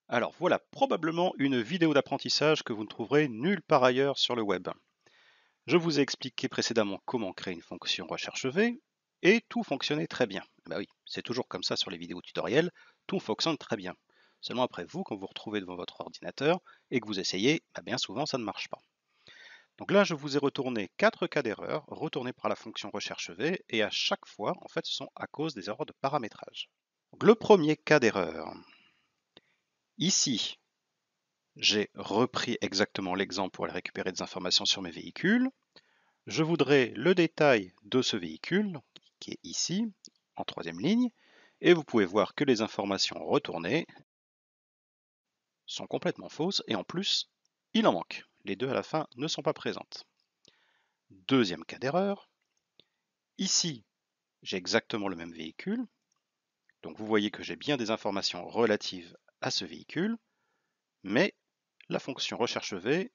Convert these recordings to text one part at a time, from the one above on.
Alors voilà probablement une vidéo d'apprentissage que vous ne trouverez nulle part ailleurs sur le web. Je vous ai expliqué précédemment comment créer une fonction recherche V et tout fonctionnait très bien. Bah oui, c'est toujours comme ça sur les vidéos tutoriels, tout fonctionne très bien. Seulement après vous, quand vous vous retrouvez devant votre ordinateur et que vous essayez, bah bien souvent ça ne marche pas. Donc là, je vous ai retourné 4 cas d'erreur retournés par la fonction recherche V et à chaque fois, en fait, ce sont à cause des erreurs de paramétrage. Donc, le premier cas d'erreur. Ici, j'ai repris exactement l'exemple pour aller récupérer des informations sur mes véhicules. Je voudrais le détail de ce véhicule, qui est ici, en troisième ligne, et vous pouvez voir que les informations retournées sont complètement fausses, et en plus, il en manque. Les deux à la fin ne sont pas présentes. Deuxième cas d'erreur. Ici, j'ai exactement le même véhicule, donc vous voyez que j'ai bien des informations relatives à ce véhicule, mais la fonction recherche V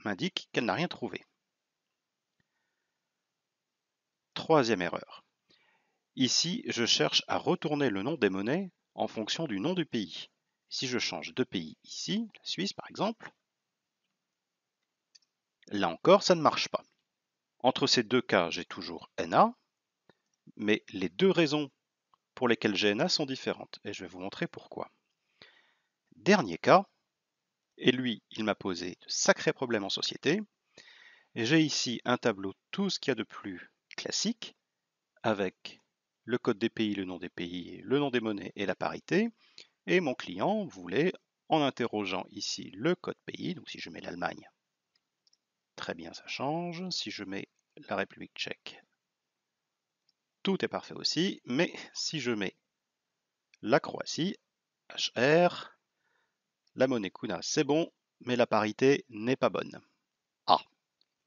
m'indique qu'elle n'a rien trouvé. Troisième erreur. Ici, je cherche à retourner le nom des monnaies en fonction du nom du pays. Si je change de pays ici, la Suisse par exemple, là encore, ça ne marche pas. Entre ces deux cas, j'ai toujours NA, mais les deux raisons pour lesquelles j'ai NA sont différentes, et je vais vous montrer pourquoi. Dernier cas, et lui, il m'a posé de sacrés problèmes en société, et j'ai ici un tableau tout ce qu'il y a de plus classique, avec le code des pays, le nom des pays, le nom des monnaies et la parité, et mon client voulait, en interrogeant ici le code pays, donc si je mets l'Allemagne, très bien ça change, si je mets la République tchèque, tout est parfait aussi, mais si je mets la Croatie, HR, la monnaie Kuna c'est bon, mais la parité n'est pas bonne. Ah,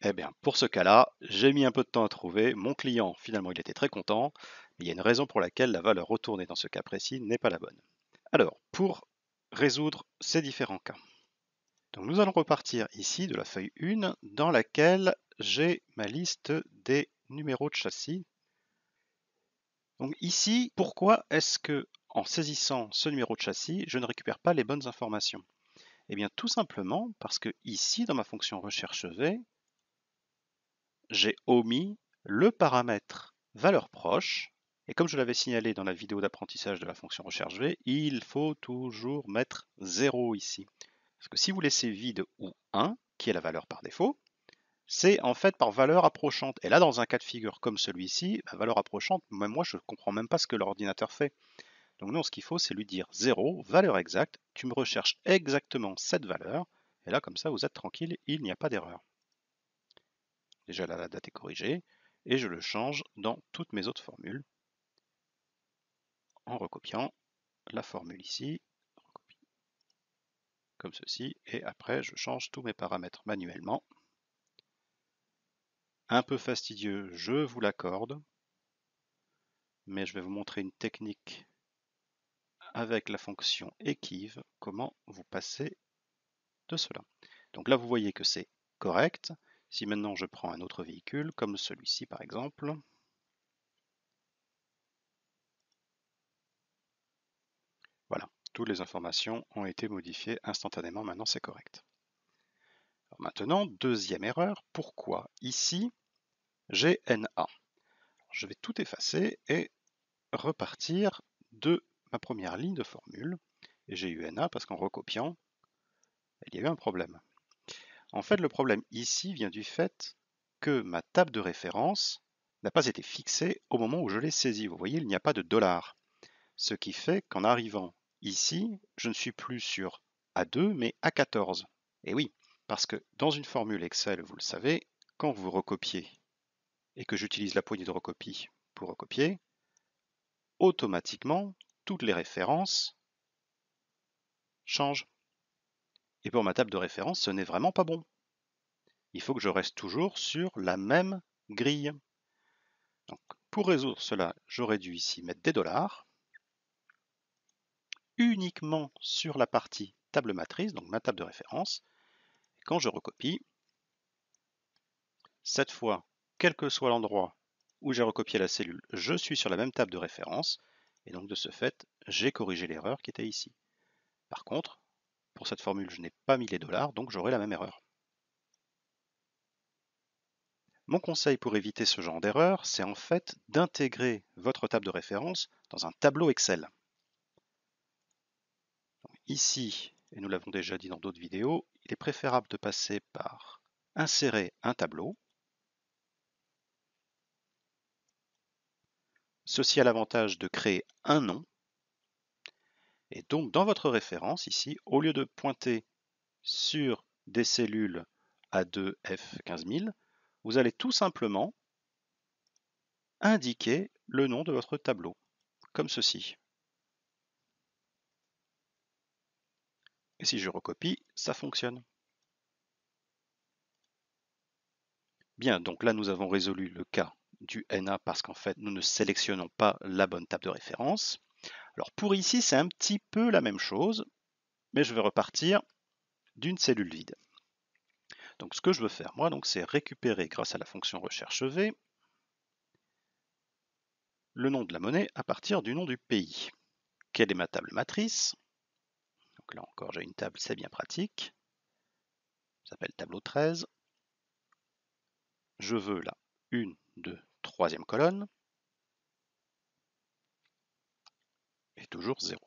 eh bien pour ce cas-là, j'ai mis un peu de temps à trouver, mon client finalement il était très content, mais il y a une raison pour laquelle la valeur retournée dans ce cas précis n'est pas la bonne. Alors, pour résoudre ces différents cas, donc nous allons repartir ici de la feuille 1 dans laquelle j'ai ma liste des numéros de châssis. Donc ici, pourquoi est-ce que en saisissant ce numéro de châssis, je ne récupère pas les bonnes informations? Eh bien tout simplement parce que ici, dans ma fonction recherche V, j'ai omis le paramètre valeur proche. Et comme je l'avais signalé dans la vidéo d'apprentissage de la fonction recherche V, il faut toujours mettre 0 ici. Parce que si vous laissez vide ou 1, qui est la valeur par défaut, c'est en fait par valeur approchante. Et là, dans un cas de figure comme celui-ci, la valeur approchante, même moi, je ne comprends même pas ce que l'ordinateur fait. Donc non, ce qu'il faut, c'est lui dire 0, valeur exacte, tu me recherches exactement cette valeur, et là, comme ça, vous êtes tranquille, il n'y a pas d'erreur. Déjà là, la date est corrigée, et je le change dans toutes mes autres formules, en recopiant la formule ici, comme ceci, et après, je change tous mes paramètres manuellement. Un peu fastidieux, je vous l'accorde, mais je vais vous montrer une technique avec la fonction equiv, comment vous passez de cela. Donc là, vous voyez que c'est correct. Si maintenant je prends un autre véhicule, comme celui-ci par exemple, voilà, toutes les informations ont été modifiées instantanément, maintenant c'est correct. Alors maintenant, deuxième erreur, pourquoi ici j'ai NA? Je vais tout effacer et repartir de ma première ligne de formule. Et j'ai eu NA parce qu'en recopiant, il y a eu un problème. En fait, le problème ici vient du fait que ma table de référence n'a pas été fixée au moment où je l'ai saisie. Vous voyez, il n'y a pas de dollar. Ce qui fait qu'en arrivant ici, je ne suis plus sur A2, mais A14. Et oui, parce que dans une formule Excel, vous le savez, quand vous recopiez et que j'utilise la poignée de recopie pour recopier, automatiquement, toutes les références changent. Et pour ma table de référence, ce n'est vraiment pas bon. Il faut que je reste toujours sur la même grille. Donc, pour résoudre cela, j'aurais dû ici mettre des dollars, uniquement sur la partie table matrice, donc ma table de référence. Et quand je recopie, cette fois, quel que soit l'endroit où j'ai recopié la cellule, je suis sur la même table de référence, et donc de ce fait, j'ai corrigé l'erreur qui était ici. Par contre, pour cette formule, je n'ai pas mis les dollars, donc j'aurai la même erreur. Mon conseil pour éviter ce genre d'erreur, c'est en fait d'intégrer votre table de référence dans un tableau Excel. Donc ici, et nous l'avons déjà dit dans d'autres vidéos, il est préférable de passer par insérer un tableau. Ceci a l'avantage de créer un nom. Et donc dans votre référence ici, au lieu de pointer sur des cellules A2 F15000, vous allez tout simplement indiquer le nom de votre tableau, comme ceci. Et si je recopie, ça fonctionne. Bien, donc là nous avons résolu le cas du NA parce qu'en fait nous ne sélectionnons pas la bonne table de référence. Alors pour ici c'est un petit peu la même chose, mais je vais repartir d'une cellule vide. Donc ce que je veux faire moi, c'est récupérer grâce à la fonction recherche V le nom de la monnaie à partir du nom du pays. Quelle est ma table matrice? Donc là encore j'ai une table, c'est bien pratique. Ça s'appelle tableau 13. Je veux là 1, 2, 3e colonne. Et toujours 0.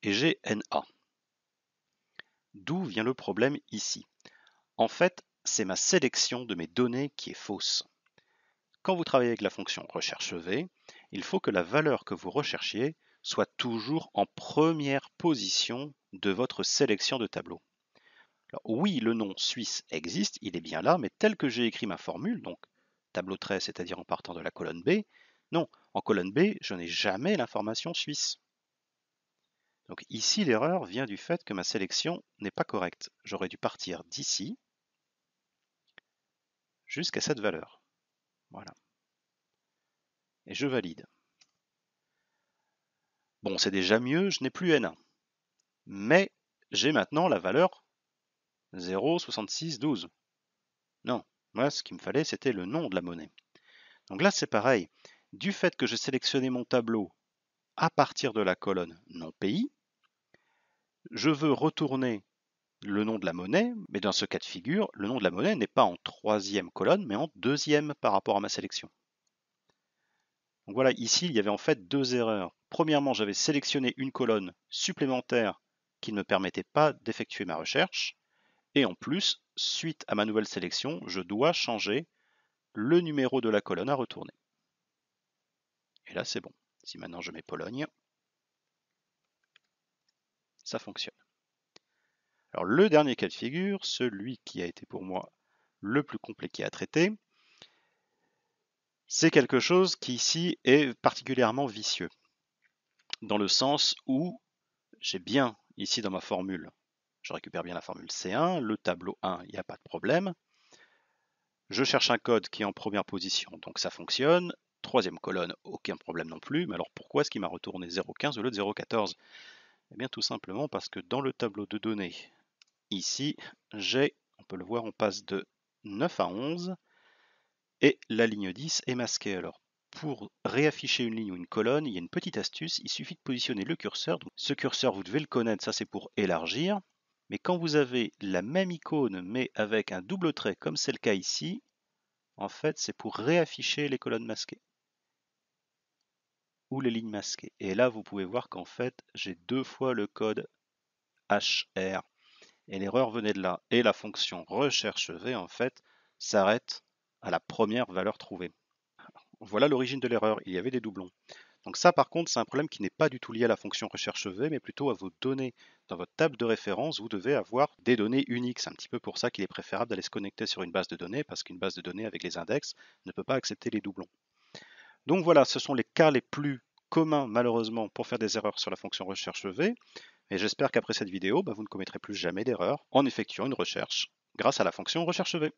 Et j'ai NA. D'où vient le problème ici? En fait, c'est ma sélection de mes données qui est fausse. Quand vous travaillez avec la fonction recherche V, il faut que la valeur que vous recherchiez soit toujours en première position de votre sélection de tableau. Alors, oui, le nom suisse existe, il est bien là, mais tel que j'ai écrit ma formule, donc tableau 13, c'est-à-dire en partant de la colonne B, non, en colonne B, je n'ai jamais l'information suisse. Donc ici, l'erreur vient du fait que ma sélection n'est pas correcte. J'aurais dû partir d'ici jusqu'à cette valeur. Voilà. Et je valide. Bon, c'est déjà mieux, je n'ai plus N1. Mais j'ai maintenant la valeur 0,6612. Non, moi, ce qu'il me fallait, c'était le nom de la monnaie. Donc là, c'est pareil. Du fait que j'ai sélectionné mon tableau à partir de la colonne non pays, je veux retourner le nom de la monnaie, mais dans ce cas de figure, le nom de la monnaie n'est pas en 3e colonne, mais en 2e par rapport à ma sélection. Donc voilà, ici, il y avait en fait 2 erreurs. Premièrement, j'avais sélectionné une colonne supplémentaire qui ne me permettait pas d'effectuer ma recherche. Et en plus, suite à ma nouvelle sélection, je dois changer le numéro de la colonne à retourner. Et là, c'est bon. Si maintenant je mets Pologne, ça fonctionne. Alors le dernier cas de figure, celui qui a été pour moi le plus compliqué à traiter, c'est quelque chose qui ici est particulièrement vicieux, dans le sens où j'ai bien ici dans ma formule, je récupère bien la formule C1, le tableau 1, il n'y a pas de problème. Je cherche un code qui est en première position, donc ça fonctionne. 3e colonne, aucun problème non plus. Mais alors pourquoi est-ce qu'il m'a retourné 0,15 au lieu de 0,14? Eh bien tout simplement parce que dans le tableau de données, ici, j'ai, on peut le voir, on passe de 9 à 11 et la ligne 10 est masquée. Alors pour réafficher une ligne ou une colonne, il y a une petite astuce, il suffit de positionner le curseur. Donc, ce curseur, vous devez le connaître, ça c'est pour élargir. Mais quand vous avez la même icône mais avec un double trait, comme c'est le cas ici, en fait c'est pour réafficher les colonnes masquées ou les lignes masquées. Et là vous pouvez voir qu'en fait j'ai 2 fois le code HR et l'erreur venait de là. Et la fonction recherche V en fait s'arrête à la première valeur trouvée. Voilà l'origine de l'erreur, il y avait des doublons. Donc ça par contre c'est un problème qui n'est pas du tout lié à la fonction recherche V mais plutôt à vos données. Dans votre table de référence vous devez avoir des données uniques. C'est un petit peu pour ça qu'il est préférable d'aller se connecter sur une base de données parce qu'une base de données avec les index ne peut pas accepter les doublons. Donc voilà, ce sont les cas les plus communs malheureusement pour faire des erreurs sur la fonction recherche V. Et j'espère qu'après cette vidéo, vous ne commettrez plus jamais d'erreur en effectuant une recherche grâce à la fonction recherche V.